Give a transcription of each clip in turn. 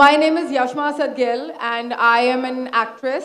My name is Yashma Asad Gill and I am an actress.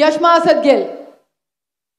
Yashma Asad Gill.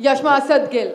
Yashma Asad Gill.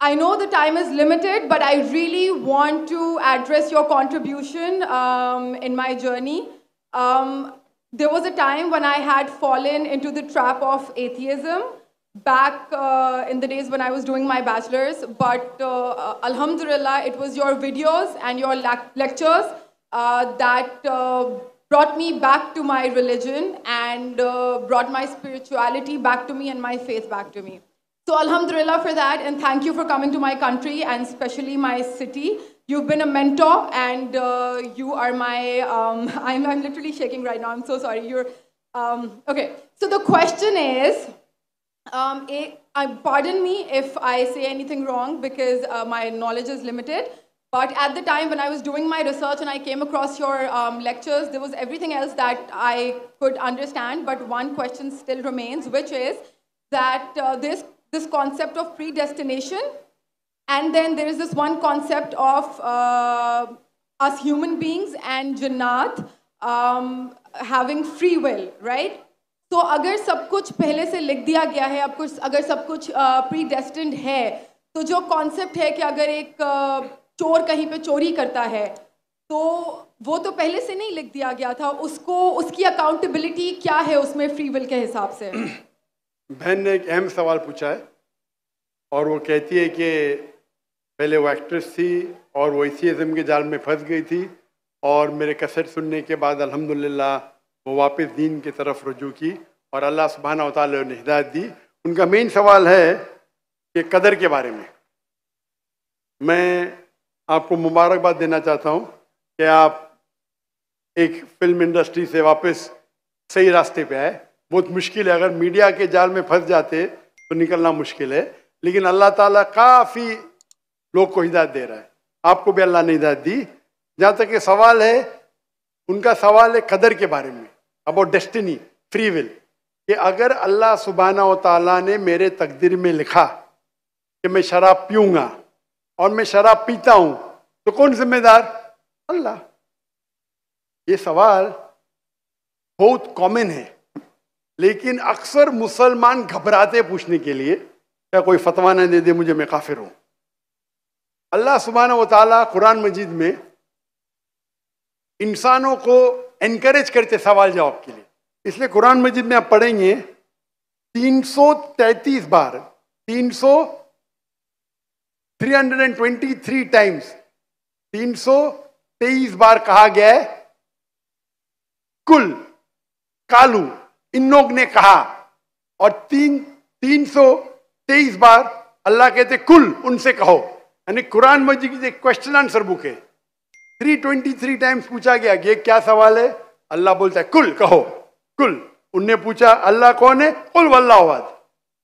I know the time is limited, but I really want to address your contribution in my journey. There was a time when I had fallen into the trap of atheism back in the days when I was doing my bachelor's, but alhamdulillah, it was your videos and your lectures that brought me back to my religion and brought my spirituality back to me and my faith back to me. So alhamdulillah for that, and thank you for coming to my country and especially my city. You've been a mentor and you are my, I'm literally shaking right now, I'm so sorry. Okay, so the question is, pardon me if I say anything wrong because my knowledge is limited, but at the time when I was doing my research and I came across your lectures, there was everything else that I could understand, but one question still remains, which is that this concept of predestination, and then there is this one concept of us human beings and Jannat having free will, right? تو اگر سب کچھ پہلے سے لکھ دیا گیا ہے, اگر سب کچھ پری ڈیسٹنڈ ہے, تو جو کانسیپٹ ہے کہ اگر ایک چور کہیں پہ چوری کرتا ہے تو وہ تو پہلے سے نہیں لکھ دیا گیا تھا, اس کی اکاؤنٹیبلٹی کیا ہے اس میں فری ول کے حساب سے؟ بہن نے ایک اہم سوال پوچھا ہے اور وہ کہتی ہے کہ پہلے وہ ایکٹریس تھی اور وہ ایتھیزم کے جال میں پھنس گئی تھی اور میرے کیسٹ سننے کے بعد الحمدللہ وہ واپس دین کی طرف رجوع کی اور اللہ سبحانہ و تعالیٰ نے ہدایت دی. ان کا مین سوال ہے کہ قدر کے بارے میں. میں آپ کو مبارکباد دینا چاہتا ہوں کہ آپ ایک فلم انڈسٹری سے واپس صحیح راستے پہ آئے. بہت مشکل ہے, اگر میڈیا کے جال میں پھنس جاتے تو نکلنا مشکل ہے, لیکن اللہ تعالیٰ کافی لوگ کو ہدایت دے رہا ہے. آپ کو بھی اللہ نے ہدایت دی. جہاں تک یہ سوال ہے, ان کا سوال ہے قدر کے بارے میں, اباؤٹ ڈیسٹنی, فری ول, کہ اگر اللہ سبحانہ و تعالیٰ نے میرے تقدیر میں لکھا کہ میں شراب پیوں گا اور میں شراب پیتا ہوں تو کون ذمہ دار؟ اللہ. یہ سوال بہت کامن ہے, لیکن اکثر مسلمان گھبراتے پوچھنے کے لیے کیا کوئی فتویٰ نہ دے دے مجھے, میں کافر ہوں. اللہ سبحانہ و تعالیٰ قرآن مجید میں انسانوں کو انکریج کرتے سوال جواب کے لیے. اس لیے قرآن مجید میں آپ پڑھیں گے 333 بار 323 ٹائمز 323 بار کہا گیا ہے کل, کالو, ان لوگ نے کہا, اور 323 بار اللہ کہتے کل, ان سے کہو. یعنی قرآن مجید کی ایک کوشچن آنسر بک ہے. 323 ٹائمز پوچھا گیا کہ یہ کیا سوال ہے, اللہ بولتا ہے کل, کہو کل. ان نے پوچھا اللہ کون ہے, قل واللہ احد.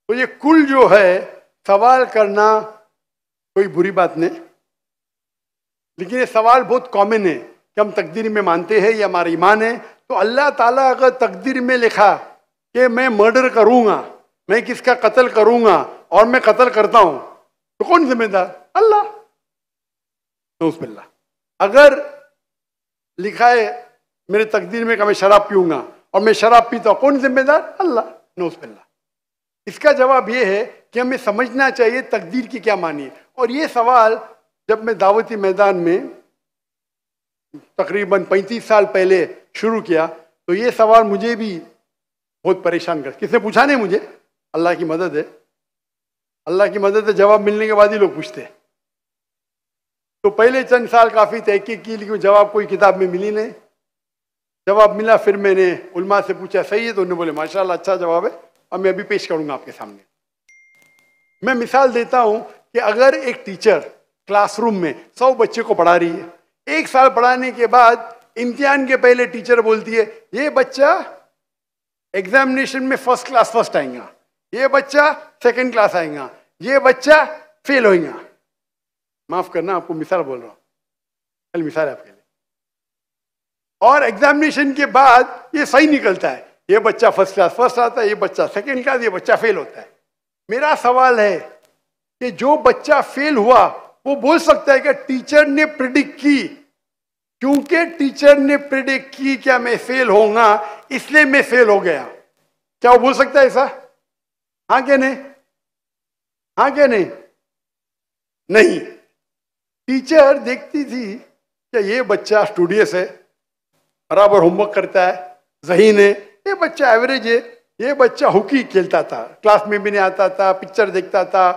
تو یہ کل جو ہے سوال کرنا کوئی بری بات نہیں, لیکن یہ سوال بہت کامن ہے کہ ہم تقدیر میں مانتے ہیں, یہ ہمارا ایمان ہے. تو اللہ تعالیٰ اگر تقدیر میں لکھا کہ میں مرڈر کروں گا, میں کس کا قتل کروں گا اور میں قتل کرتا ہوں, تو کون ذمہ دار؟ اللہ. نعوذ باللہ. اگر لکھا ہے میرے تقدیر میں کہ میں شراب پیوں گا اور میں شراب پیتا ہوں, کون ذمہ دار؟ اللہ. نعوذ باللہ. اس کا جواب یہ ہے کہ ہمیں سمجھنا چاہیے تقدیر کی کیا معنی ہے. اور یہ سوال جب میں دعوتی میدان میں تقریباً 35 سال پہلے شروع کیا تو یہ سوال مجھے بھی بہت پریشان کر. کس نے پوچھا نہیں مجھے, اللہ کی مدد ہے, اللہ کی مدد ہے, جواب ملنے کے بعد ہی لوگ پوچھتے ہیں. تو پہلے چند سال کافی تحقیق کی, لیکن جواب کوئی کتاب میں ملی نہیں. جواب ملا, پھر میں نے علماء سے پوچھا صحیح ہے, تو انہوں نے بولے ماشاءاللہ اچھا جواب ہے, اب میں ابھی پیش کروں گا آپ کے سامنے. میں مثال دیتا ہوں کہ اگر ایک ٹیچر کلاس روم میں 100 بچے کو پڑھا رہی ہے, 1 سال پڑھانے کے بعد امتحان کے پہلے ٹیچر بولتی ہے یہ بچہ ایگزامینیشن میں فرسٹ کلاس فرسٹ آئیں گا, یہ بچہ سیکنڈ کلاس آئیں گا, یہ بچہ فیل ہوئیں گا. معاف کرنا, آپ کو مثال بول رہا ہوں, کل مثال ہے آپ کے لیے. اور ایگزامینیشن کے بعد یہ صحیح نکلتا ہے, یہ بچہ فرسٹ کلاس فرسٹ آتا ہے, یہ بچہ سیکنڈ کلاس, یہ بچہ فیل ہوتا ہے. میرا سوال ہے کہ جو بچہ فیل ہوا وہ بول سکتا ہے کہ ٹیچر نے پریڈکٹ کی، کیونکہ ٹیچر نے پریڈکٹ کی کیا میں فیل ہوں گا اس لیے میں فیل ہو گیا. کیا وہ بول سکتا ہے ایسا؟ ہاں کہ نہیں؟ ہاں کہ نہیں؟ نہیں. ٹیچر دیکھتی تھی کہ یہ بچہ اسٹوڈیس ہے، برابر ہوم ورک کرتا ہے، ذہین ہے، یہ بچہ ایوریج ہے، یہ بچہ ہاکی کھیلتا تھا، کلاس میں بھی نہیں آتا تھا، پکچر دیکھتا تھا.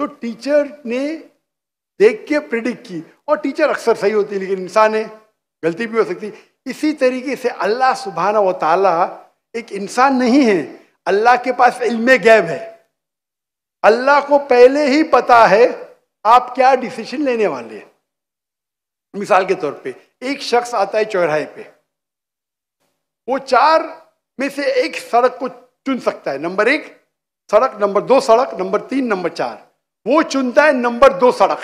تو ٹیچر نے دیکھ کے پریڈکٹ کی، اور ٹیچر اکثر صحیح ہوتی لیکن انسان ہے، غلطی بھی ہو سکتی. اسی طریقے سے اللہ سبحانہ و تعالی ایک انسان نہیں ہے، اللہ کے پاس علم غیب ہے. اللہ کو پہلے ہی پتا ہے آپ کیا ڈیسیشن لینے والے ہیں. مثال کے طور پہ ایک شخص آتا ہے چوراہے پہ، وہ 4 میں سے ایک سڑک کو چن سکتا ہے، نمبر 1 سڑک، نمبر 2 سڑک، نمبر 3، نمبر 4. وہ چنتا ہے نمبر 2 سڑک.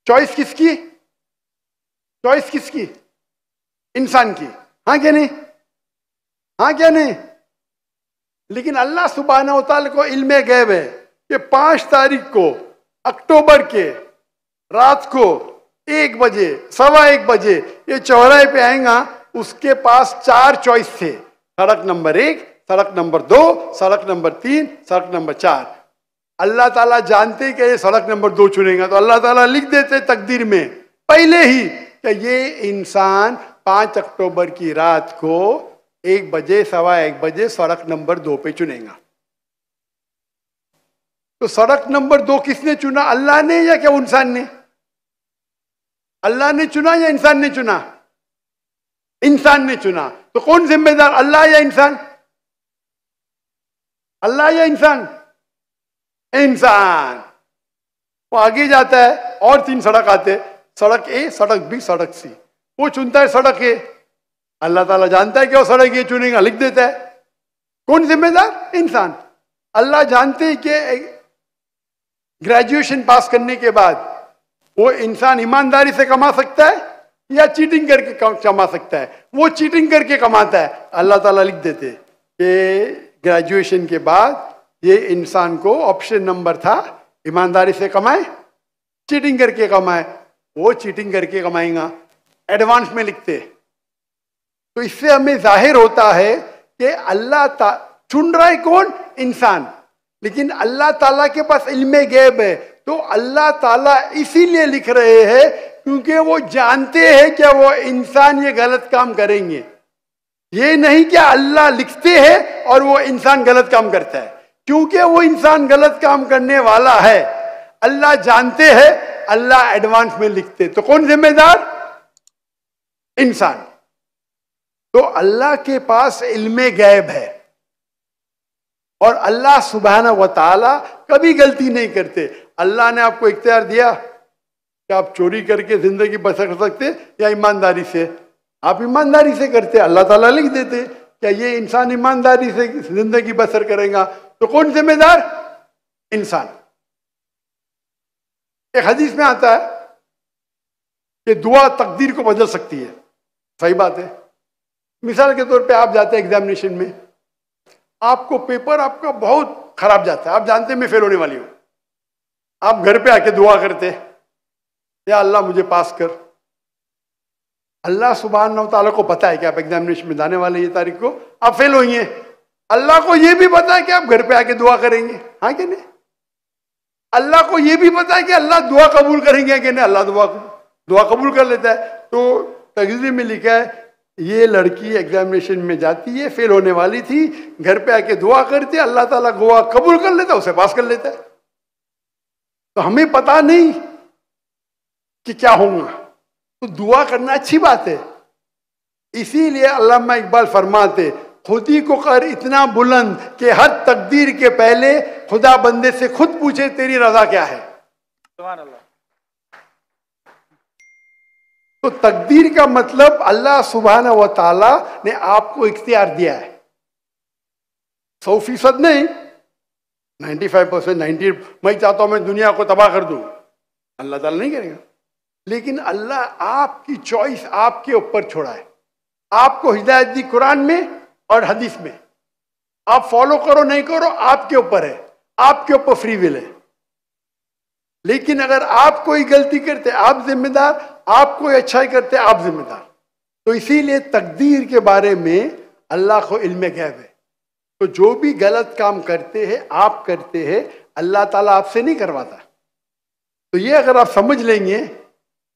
چوائس کس کی؟ چوائس کس کی؟ انسان کی. ہاں کیا نہیں؟ ہاں کیا نہیں؟ لیکن اللہ سبحانہ و تعالی کو علم غیب ہے کہ 5 تاریخ کو اکتوبر کے رات کو 1 بجے 1:15 بجے یہ چوراہے پہ آئیں گا. اس کے پاس 4 چوائس تھے، سڑک نمبر 1، سڑک نمبر 2، سڑک نمبر 3، سڑک نمبر 4. اللہ تعالیٰ جانتے کہ یہ سڑک نمبر 2 چنے گا، تو اللہ تعالیٰ لکھ دیتے تقدیر میں پہلے ہی کہ یہ انسان 5 اکتوبر کی رات کو 1 بجے 1:15 بجے سڑک نمبر 2 پہ چنے گا. تو سڑک نمبر 2 کس نے چنا؟ اللہ نے یا کیا انسان نے؟ اللہ نے چنا یا انسان نے چنا؟ انسان نے چنا. تو کون ذمہ دار، اللہ یا انسان؟ اللہ یا انسان؟ انسان. وہ آگے جاتا ہے اور 3 سڑک آتے، سڑک اے، سڑک بی، سڑک سی. وہ چنتا ہے سڑک اے. اللہ تعالیٰ جانتا ہے کہ وہ سڑک اے چنے گا، لکھ دیتا ہے. کون ذمہ دار؟ انسان. اللہ جانتے ہیں کہ گریجویشن پاس کرنے کے بعد وہ انسان ایمانداری سے کما سکتا ہے یا چیٹنگ کر کے کما سکتا ہے. وہ چیٹنگ کر کے کماتا ہے. اللہ تعالیٰ لکھ دیتے کہ گریجویشن کے بعد یہ انسان کو آپشن نمبر تھا، ایمانداری سے کمائے، چیٹنگ کر کے کمائے. وہ چیٹنگ کر کے کمائیں گا، ایڈوانس میں لکھتے. تو اس سے ہمیں ظاہر ہوتا ہے کہ اللہ چن رہا ہے کون؟ انسان. لیکن اللہ تعالیٰ کے پاس علم غیب ہے، تو اللہ تعالیٰ اسی لیے لکھ رہے ہیں کیونکہ وہ جانتے ہیں کہ وہ انسان یہ غلط کام کریں گے. یہ نہیں کہ اللہ لکھتے ہیں اور وہ انسان غلط کام کرتا ہے، کیونکہ وہ انسان غلط کام کرنے والا ہے. اللہ جانتے ہیں، اللہ ایڈوانس میں لکھتے. تو کون ذمہ دار؟ انسان. تو اللہ کے پاس علم غیب ہے، اور اللہ سبحانہ و تعالی کبھی غلطی نہیں کرتے. اللہ نے آپ کو اختیار دیا کہ آپ چوری کر کے زندگی بسر کر سکتے یا ایمانداری سے. آپ ایمانداری سے کرتے، اللہ تعالیٰ لکھ دیتے کہ یہ انسان ایمانداری سے زندگی بسر کرے گا. تو کون ذمہ دار؟ انسان. ایک حدیث میں آتا ہے کہ دعا تقدیر کو بدل سکتی ہے. صحیح بات ہے. مثال کے طور پہ آپ جاتے ہیں ایگزامینیشن میں، آپ کو پیپر آپ کا بہت خراب جاتا ہے، آپ جانتے ہیں میں فیل ہونے والی ہوں. آپ گھر پہ آ کے دعا کرتے، یا اللہ مجھے پاس کر. اللہ سبحانہ و تعالیٰ کو پتا ہے کہ آپ ایگزامینیشن میں جانے والے یہ تاریخ کو آپ فیل ہوئیں گے. اللہ کو یہ بھی پتا ہے کہ آپ گھر پہ آ کے دعا کریں گے. ہاں کہ نہیں؟ اللہ کو یہ بھی پتا ہے کہ اللہ دعا قبول کریں گے کہ نہیں. اللہ دعا قبول کر لیتا ہے. تو تقریر میں لکھا ہے یہ لڑکی ایگزامینیشن میں جاتی ہے، فیل ہونے والی تھی، گھر پہ آ کے دعا کرتی ہے، اللہ تعالیٰ دعا قبول کر لیتا ہے، اسے پاس کر لیتا ہے. تو ہمیں پتا نہیں کہ کیا ہوگا، تو دعا کرنا اچھی بات ہے. اسی لیے علامہ اقبال فرماتے خودی کو کر اتنا بلند کہ ہر تقدیر کے پہلے خدا بندے سے خود پوچھے تیری رضا کیا ہے. سبحان اللہ. تو تقدیر کا مطلب اللہ سبحانہ و تعالی نے آپ کو اختیار دیا ہے. 100% نہیں، 95%، 90. میں چاہتا ہوں میں دنیا کو تباہ کر دوں، اللہ تعالیٰ نہیں کرے گا. لیکن اللہ آپ کی چوائس آپ کے اوپر چھوڑا ہے. آپ کو ہدایت دی قرآن میں اور حدیث میں. آپ فالو کرو نہیں کرو آپ کے اوپر ہے، آپ کے اوپر فری ول ہے. لیکن اگر آپ کوئی غلطی کرتے آپ ذمہ دار، آپ کوئی اچھائی کرتے آپ ذمہ دار. تو اسی لیے تقدیر کے بارے میں اللہ کو علم غیب ہے. تو جو بھی غلط کام کرتے ہیں آپ کرتے ہیں، اللہ تعالیٰ آپ سے نہیں کرواتا. تو یہ اگر آپ سمجھ لیں گے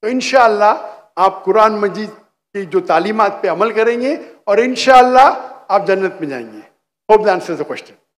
تو انشاءاللہ آپ قرآن مجید کی جو تعلیمات پہ عمل کریں گے اور انشاءاللہ آپ جنت میں جائیں گے. Hope the answers the question.